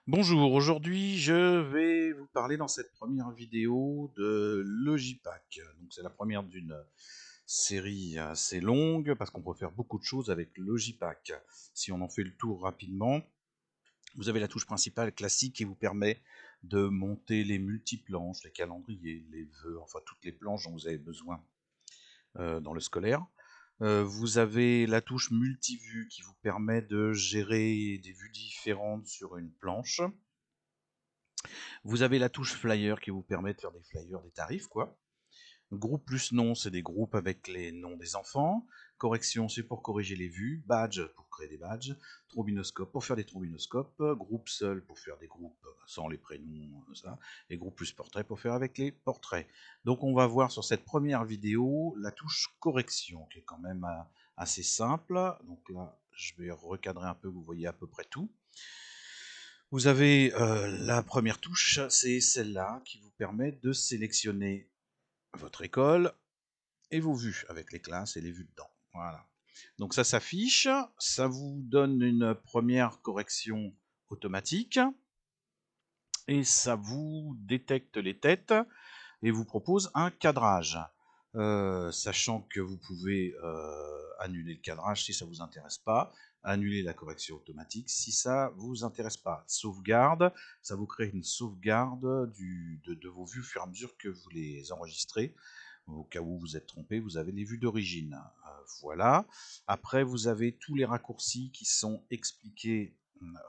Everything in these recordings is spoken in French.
Bonjour, aujourd'hui je vais vous parler dans cette première vidéo de Logipack. Donc c'est la première d'une série assez longue parce qu'on peut faire beaucoup de choses avec Logipack. Si on en fait le tour rapidement, vous avez la touche principale classique qui vous permet de monter les multiplanches, les calendriers, les vœux, enfin toutes les planches dont vous avez besoin dans le scolaire. Vous avez la touche multivue qui vous permet de gérer des vues différentes sur une planche. Vous avez la touche flyer qui vous permet de faire des flyers, des tarifs, quoi. Groupe plus nom, c'est des groupes avec les noms des enfants. Correction, c'est pour corriger les vues. Badge, pour créer des badges. Trombinoscope, pour faire des trombinoscopes. Groupe seul, pour faire des groupes sans les prénoms, ça. Et groupe plus portrait, pour faire avec les portraits. Donc on va voir sur cette première vidéo la touche correction, qui est quand même assez simple. Donc là, je vais recadrer un peu, vous voyez à peu près tout. Vous avez la première touche, c'est celle-là qui vous permet de sélectionner votre école et vos vues avec les classes et les vues dedans. Voilà. Donc ça s'affiche, ça vous donne une première correction automatique et ça vous détecte les têtes et vous propose un cadrage. Sachant que vous pouvez annuler le cadrage si ça ne vous intéresse pas, annuler la correction automatique si ça ne vous intéresse pas. Sauvegarde, ça vous crée une sauvegarde de vos vues au fur et à mesure que vous les enregistrez. Au cas où vous êtes trompé, vous avez les vues d'origine. Voilà. Après, vous avez tous les raccourcis qui sont expliqués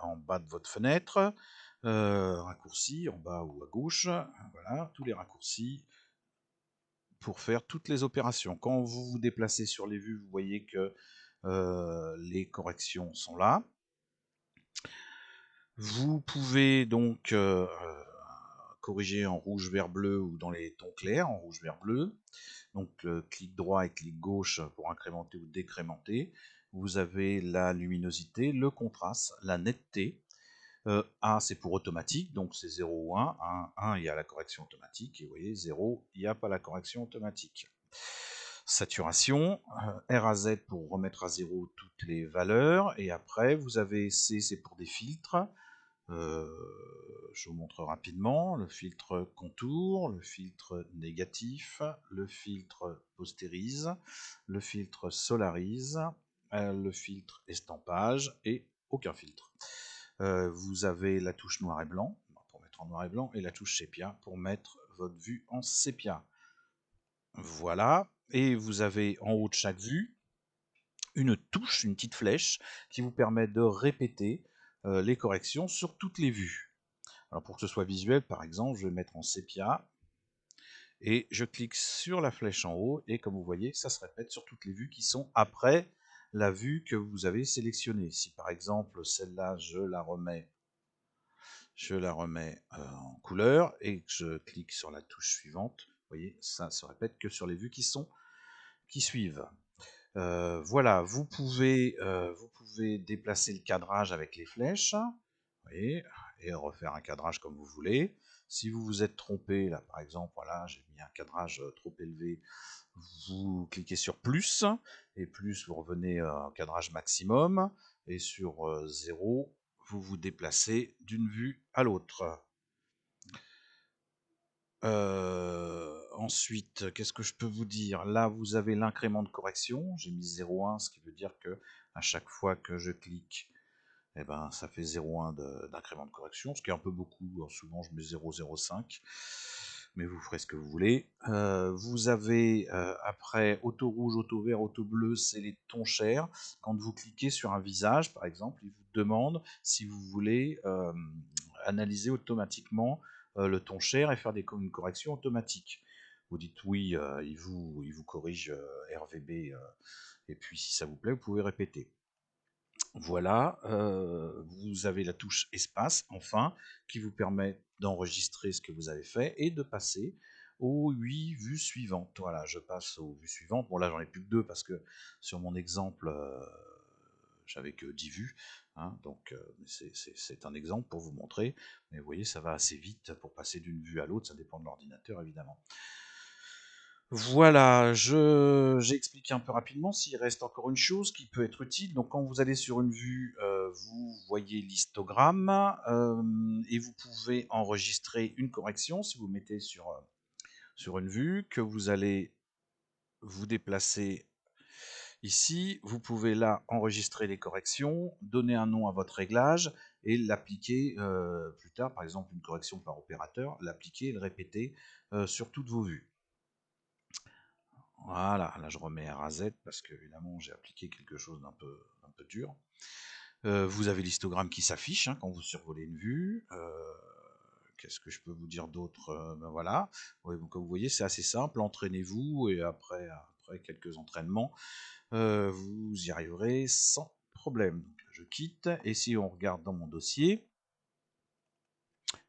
en bas de votre fenêtre. Raccourcis en bas ou à gauche. Voilà, tous les raccourcis pour faire toutes les opérations. Quand vous vous déplacez sur les vues, vous voyez que les corrections sont là. Vous pouvez donc corriger en rouge, vert, bleu ou dans les tons clairs, en rouge, vert, bleu. Donc clic droit et clic gauche pour incrémenter ou décrémenter. Vous avez la luminosité, le contraste, la netteté. A c'est pour automatique, donc c'est 0 ou 1. 1, il y a la correction automatique, et vous voyez 0, il n'y a pas la correction automatique. Saturation, R à Z pour remettre à 0 toutes les valeurs, et après vous avez C, c'est pour des filtres. Je vous montre rapidement le filtre contour, le filtre négatif, le filtre postérise, le filtre solarise, le filtre estampage et aucun filtre. Vous avez la touche noir et blanc pour mettre en noir et blanc et la touche sépia pour mettre votre vue en sépia. Voilà, et vous avez en haut de chaque vue une touche, une petite flèche qui vous permet de répéter les corrections sur toutes les vues. Alors pour que ce soit visuel, par exemple, je vais mettre en sépia et je clique sur la flèche en haut et comme vous voyez, ça se répète sur toutes les vues qui sont après la vue que vous avez sélectionnée. Si par exemple celle-là, je la remets en couleur et que je clique sur la touche suivante, vous voyez, ça se répète que sur les vues qui suivent. Voilà, vous pouvez déplacer le cadrage avec les flèches, vous voyez, et refaire un cadrage comme vous voulez. Si vous vous êtes trompé, là par exemple, voilà, j'ai mis un cadrage trop élevé, vous cliquez sur plus, et plus vous revenez au cadrage maximum, et sur 0, vous vous déplacez d'une vue à l'autre. Ensuite, qu'est-ce que je peux vous dire? Là, vous avez l'incrément de correction. J'ai mis 0,1, ce qui veut dire que à chaque fois que je clique, eh ben, ça fait 0,1 d'incrément de correction, ce qui est un peu beaucoup. Alors, souvent, je mets 0,05, mais vous ferez ce que vous voulez. Vous avez après auto rouge, auto vert, auto bleu, c'est les tons chers. Quand vous cliquez sur un visage, par exemple, il vous demande si vous voulez analyser automatiquement le ton cher et faire une correction automatique. Vous dites oui, il vous corrige RVB, et puis si ça vous plaît, vous pouvez répéter. Voilà, vous avez la touche espace, enfin, qui vous permet d'enregistrer ce que vous avez fait et de passer aux 8 vues suivantes. Voilà, je passe aux vues suivantes. Bon, là, j'en ai plus que 2 parce que sur mon exemple, j'avais que 10 vues. Hein, donc, c'est un exemple pour vous montrer. Mais vous voyez, ça va assez vite pour passer d'une vue à l'autre. Ça dépend de l'ordinateur, évidemment. Voilà, j'ai expliqué un peu rapidement. S'il reste encore une chose qui peut être utile, donc quand vous allez sur une vue, vous voyez l'histogramme et vous pouvez enregistrer une correction si vous mettez sur une vue, que vous allez vous déplacer ici. Vous pouvez là enregistrer les corrections, donner un nom à votre réglage et l'appliquer plus tard, par exemple une correction par opérateur, l'appliquer et le répéter sur toutes vos vues. Voilà, là je remets RAZ parce que évidemment j'ai appliqué quelque chose d'un peu dur. Vous avez l'histogramme qui s'affiche quand vous survolez une vue. Qu'est-ce que je peux vous dire d'autre? Ben voilà. Ouais, donc, comme vous voyez, c'est assez simple. Entraînez-vous et après quelques entraînements, vous y arriverez sans problème. Donc, je quitte et si on regarde dans mon dossier,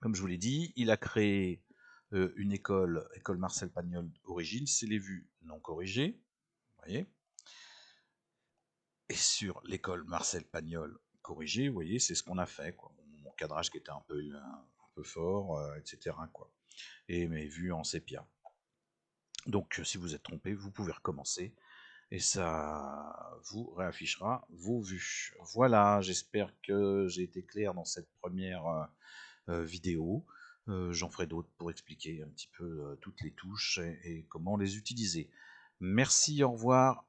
comme je vous l'ai dit, il a créé une école Marcel Pagnol Origine. C'est les vues non corrigées. Vous voyez. Et sur l'école Marcel Pagnol corrigée, vous voyez, c'est ce qu'on a fait, quoi. Mon cadrage qui était un peu fort, etc., quoi. Et mes vues en sépia. Donc, si vous êtes trompé, vous pouvez recommencer et ça vous réaffichera vos vues. Voilà, j'espère que j'ai été clair dans cette première vidéo. J'en ferai d'autres pour expliquer un petit peu toutes les touches et comment les utiliser. Merci, au revoir.